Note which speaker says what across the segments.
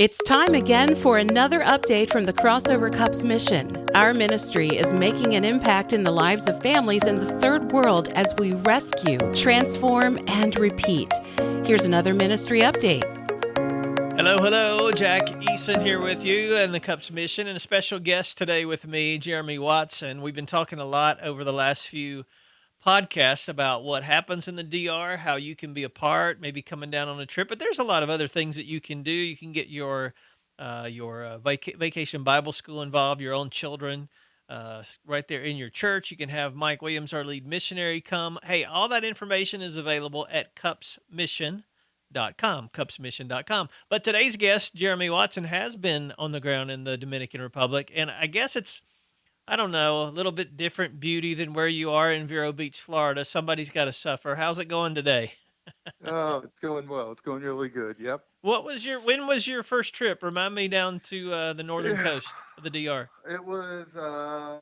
Speaker 1: It's time again for another update from the Crossover Cups mission. Our ministry is making an impact in the lives of families in the third world as we rescue, transform, and repeat. Here's another ministry update.
Speaker 2: Hello. Jack Eason here with you and the Cups Mission, and a special guest today with me, Jeremy Watson. We've been talking a lot over the last few podcasts about what happens in the DR, how you can be a part, maybe coming down on a trip. But there's a lot of other things that you can do. You can get your vacation Bible school involved, your own children. Right there in your church. You can have Mike Williams, our lead missionary, come. Hey, all that information is available at cupsmission.com. But today's guest, Jeremy Watson, has been on the ground in the Dominican Republic. And I guess it's, I don't know, a little bit different beauty than where you are in Vero Beach, Florida. Somebody's got to suffer. How's it going today?
Speaker 3: Oh, it's going well. It's going really good. Yep.
Speaker 2: When was your first trip? Remind me, down to the northern
Speaker 3: Yeah,
Speaker 2: coast of the DR.
Speaker 3: it was a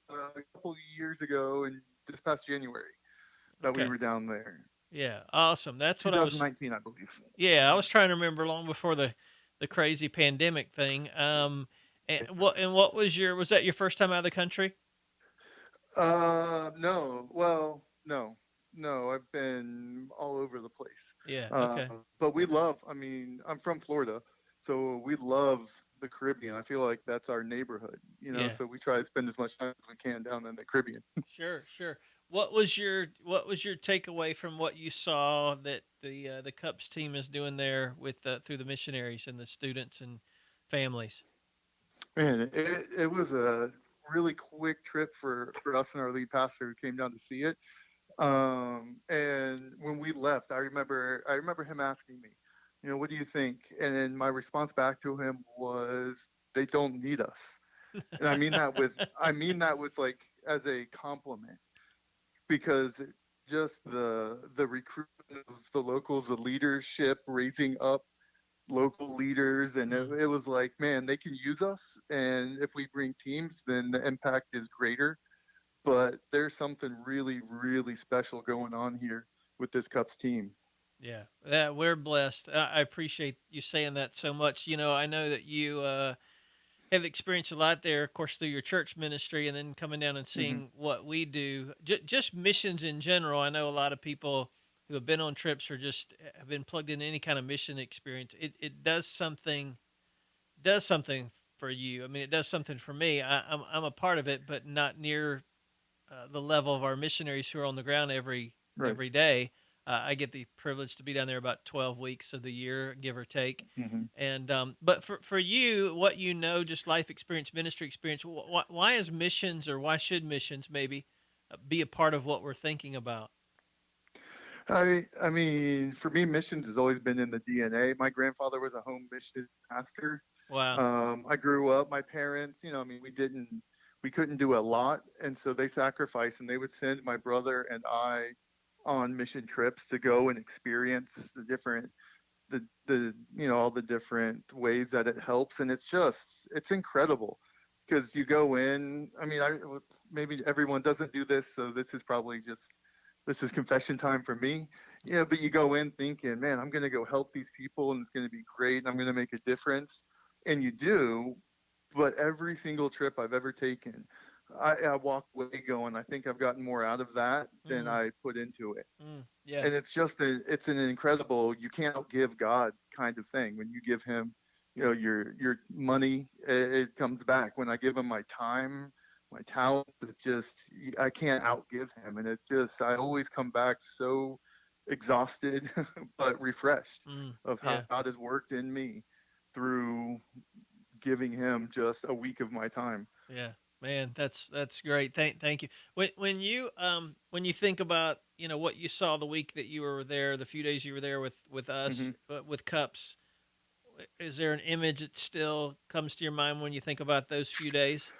Speaker 3: couple years ago in this past January that we
Speaker 2: Okay.
Speaker 3: were down there.
Speaker 2: Yeah. Awesome. That's what I was.
Speaker 3: 2019, I believe.
Speaker 2: Yeah, I was trying to remember long before the crazy pandemic thing. And what was that your first time out of the country?
Speaker 3: No. Well, no. No, I've been all over the place.
Speaker 2: Yeah.
Speaker 3: Uh,
Speaker 2: Okay.
Speaker 3: but we love, I mean, I'm from Florida, so we love the Caribbean. I feel like that's our neighborhood,
Speaker 2: Yeah.
Speaker 3: so we try to spend as much time as we can down in the Caribbean.
Speaker 2: Sure. What was your takeaway from what you saw that the Cups team is doing there with through the missionaries and the students and families?
Speaker 3: Man, it was a really quick trip for us and our lead pastor who came down to see it. And when we left, I remember him asking me, what do you think? And then my response back to him was, they don't need us. And I mean that with like as a compliment, because just the recruitment of the locals, the leadership raising up local leaders, and it,
Speaker 2: Mm,
Speaker 3: it was like, man, they can use us, and if we bring teams, then the impact is greater. But there's something really, really special going on here with this Cups team.
Speaker 2: yeah, we're blessed. I appreciate you saying that so much. I know that you have experienced a lot there, of course, through your church ministry, and then coming down and
Speaker 3: Hmm.
Speaker 2: seeing what we do. Just missions in general. I know a lot of people who have been on trips or just have been plugged in any kind of mission experience. It does something for you. I mean, it does something for me. I'm a part of it, but not near the level of our missionaries who are on the ground every
Speaker 3: Right.
Speaker 2: every day. I get the privilege to be down there about 12 weeks of the year, give or take.
Speaker 3: Hmm.
Speaker 2: And but for you, what just life experience, ministry experience, why is missions, or why should missions maybe be a part of what we're thinking about?
Speaker 3: I mean, for me, missions has always been in the DNA. My grandfather was a home mission pastor.
Speaker 2: Wow.
Speaker 3: I grew up. My parents, I mean, we couldn't do a lot, and so they sacrificed, and they would send my brother and I on mission trips to go and experience all the different ways that it helps. And it's incredible, because you go in. I mean, maybe everyone doesn't do this, so this is confession time for me. Yeah, but you go in thinking, man, I'm going to go help these people, and it's going to be great, and I'm going to make a difference. And you do. But every single trip I've ever taken, I walk away going, I think I've gotten more out of that than
Speaker 2: Mm,
Speaker 3: I put into it.
Speaker 2: yeah.
Speaker 3: And it's an incredible, you can't outgive God kind of thing. When you give him, your money, it comes back. When I give him my time, my talent, I can't outgive him. And I always come back so exhausted but refreshed of how
Speaker 2: Yeah.
Speaker 3: God has worked in me through giving him just a week of my time.
Speaker 2: Yeah, man, that's great. Thank you. When you think about what you saw the week that you were there, the few days you were there with us,
Speaker 3: Hmm.
Speaker 2: with Cups, is there an image that still comes to your mind when you think about those few days?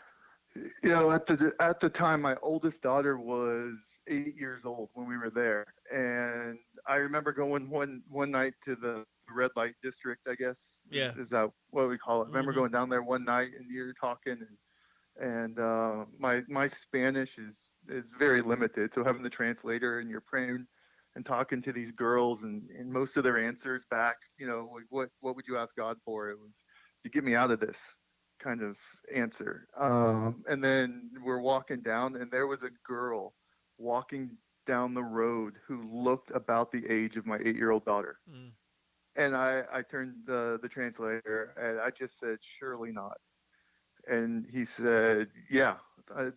Speaker 3: At the time, my oldest daughter was 8 years old when we were there, and I remember going one night to the red light district. I guess
Speaker 2: Yeah.
Speaker 3: is that what we call it? I remember
Speaker 2: Mm-hmm.
Speaker 3: going down there one night, and you're talking, and my Spanish is very limited, so having the translator, and you're praying and talking to these girls, and most of their answers back, like, what would you ask God for? It was to get me out of this kind of answer. And then we're walking down, and there was a girl walking down the road who looked about the age of my 8-year-old daughter.
Speaker 2: Mm.
Speaker 3: And I turned the translator, and I just said, surely not. And he said, yeah, I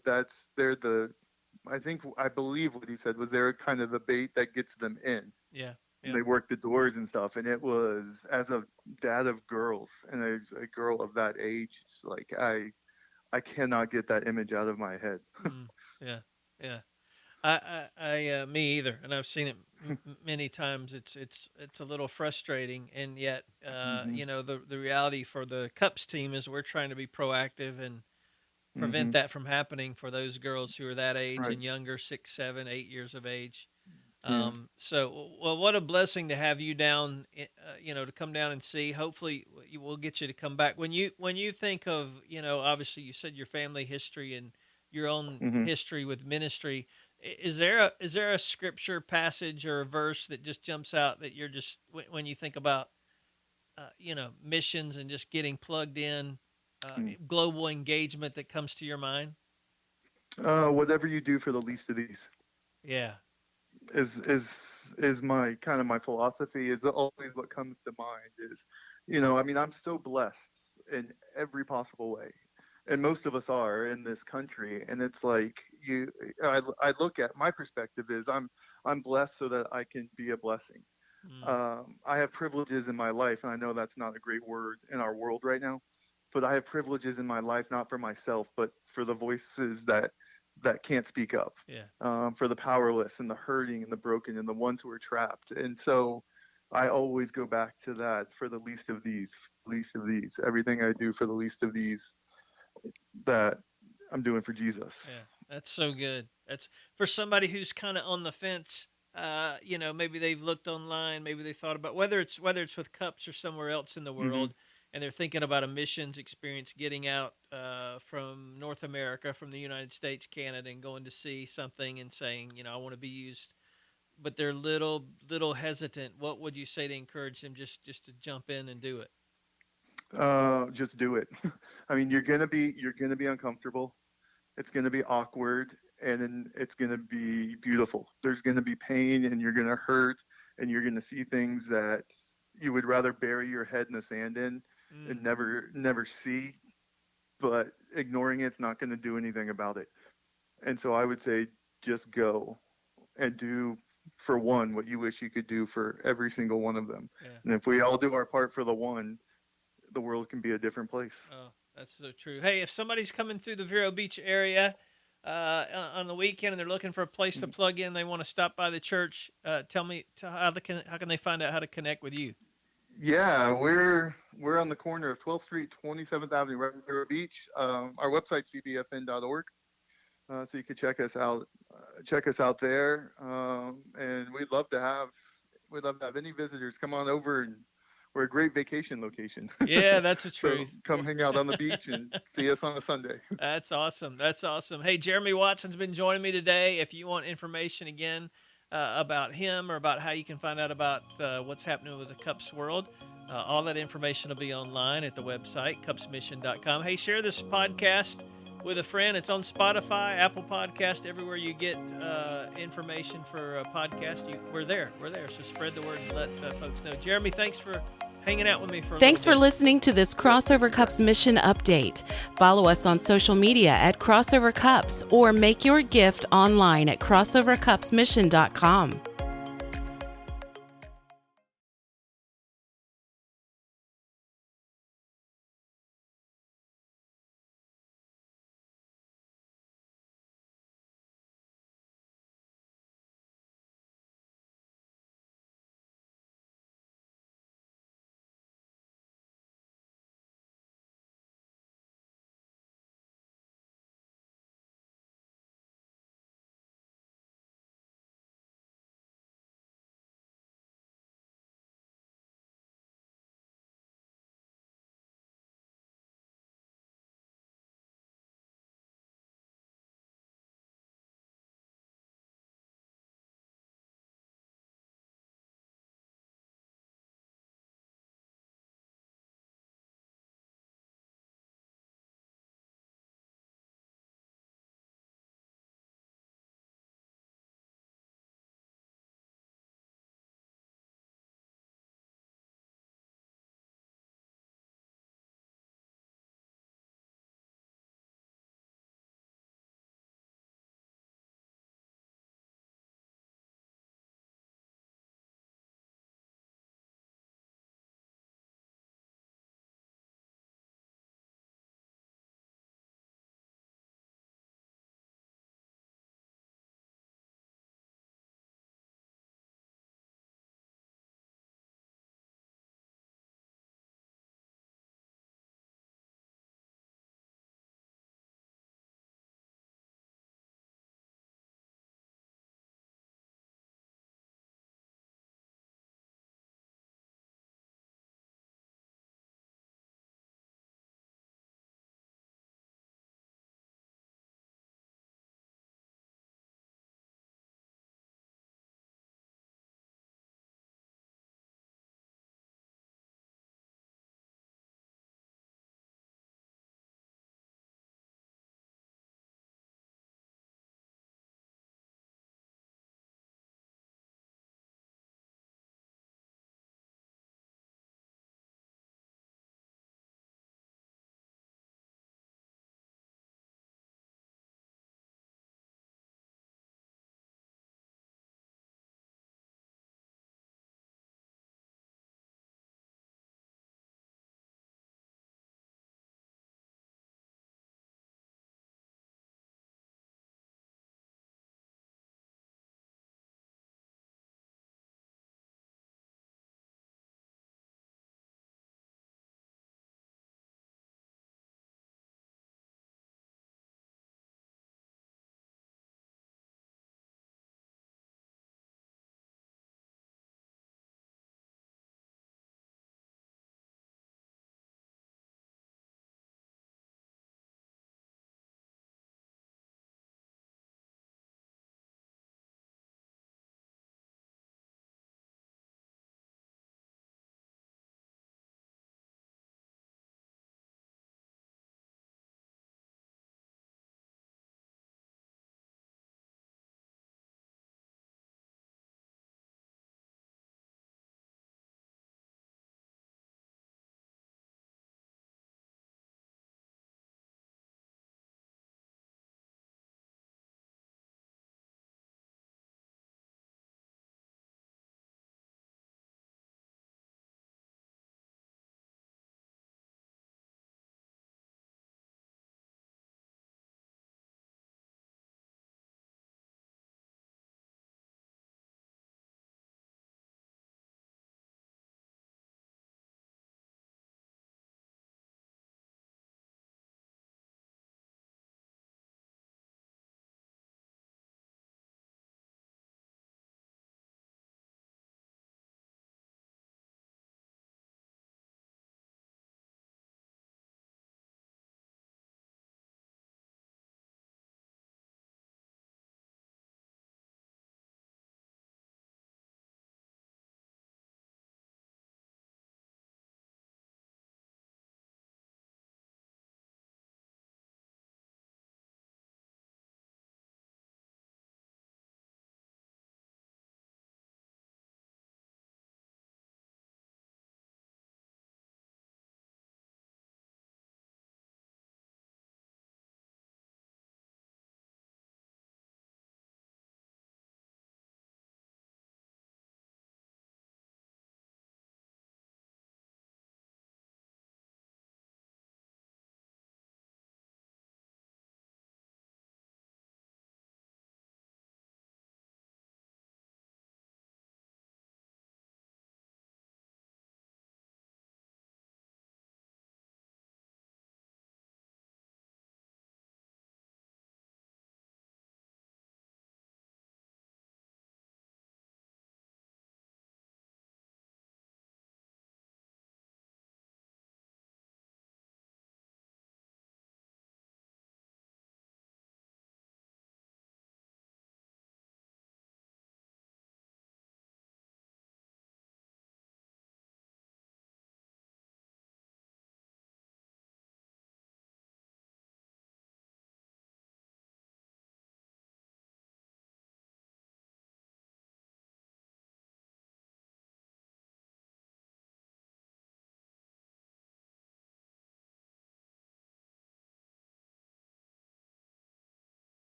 Speaker 3: believe what he said was they're kind of a bait that gets them in.
Speaker 2: Yeah.
Speaker 3: They work the doors and stuff. And it was, as a dad of girls and a girl of that age, it's like I cannot get that image out of my head.
Speaker 2: Yeah. Me either. And I've seen it many times. It's a little frustrating, and yet, the reality for the Cups team is we're trying to be proactive and prevent that from happening for those girls who are that age
Speaker 3: Right.
Speaker 2: and younger, 6, 7, 8 years of age.
Speaker 3: Yeah.
Speaker 2: Well, what a blessing to have you down, to come down and see. Hopefully we'll get you to come back. When you think of, obviously you said your family history and your own history with ministry, is there a scripture passage or a verse that just jumps out that you're just, when you think about, missions and just getting plugged in, global engagement, that comes to your mind?
Speaker 3: Whatever you do for the least of these
Speaker 2: Yeah.
Speaker 3: is my kind of my philosophy, is always what comes to mind is, I'm so blessed in every possible way. And most of us are in this country. And it's like, I look at my perspective is I'm blessed so that I can be a blessing. I have privileges in my life, and I know that's not a great word in our world right now, but I have privileges in my life, not for myself, but for the voices that can't speak up, for the powerless and the hurting and the broken and the ones who are trapped. And so I always go back to that, for the least of these, everything I do for the least of these, that I'm doing for Jesus.
Speaker 2: Yeah, that's so good. That's for somebody who's kind of on the fence. Maybe they've looked online, maybe they thought about whether it's with Cups or somewhere else in the world, and they're thinking about a missions experience, getting out from North America, from the United States, Canada, and going to see something and saying, I want to be used, but they're little hesitant. What would you say to encourage them just to jump in and do it?
Speaker 3: Just do it. I mean, you're gonna be uncomfortable. It's gonna be awkward, and then it's gonna be beautiful. There's gonna be pain, and you're gonna hurt, and you're gonna see things that you would rather bury your head in the sand in and never see. But ignoring it's not gonna do anything about it. And so I would say, just go and do, for one, what you wish you could do for every single one of them.
Speaker 2: Yeah.
Speaker 3: And if we all do our part for the one, the world can be a different place.
Speaker 2: Oh, that's so true. Hey, if somebody's coming through the Vero Beach area on the weekend and they're looking for a place to plug in, they want to stop by the church, tell me how can they find out how to connect with you?
Speaker 3: Yeah, we're on the corner of 12th Street, 27th Avenue, right in Vero Beach. Our website's vbfn.org, so you can check us out there. And we'd love to have any visitors come on over, and we're a great vacation location.
Speaker 2: Yeah, that's the truth.
Speaker 3: So come hang out on the beach and see us on a Sunday.
Speaker 2: That's awesome. Hey, Jeremy Watson's been joining me today. If you want information again about him or about how you can find out about what's happening with the Cups world, all that information will be online at the website, cupsmission.com. Hey, share this podcast with a friend. It's on Spotify, Apple Podcast, everywhere you get information for a podcast. We're there. So spread the word and let folks know. Jeremy, thanks for hanging out with me for a
Speaker 1: Thanks for
Speaker 2: little bit.
Speaker 1: listening to this Crossover Cups mission update. Follow us on social media at Crossover Cups, or make your gift online at crossovercupsmission.com.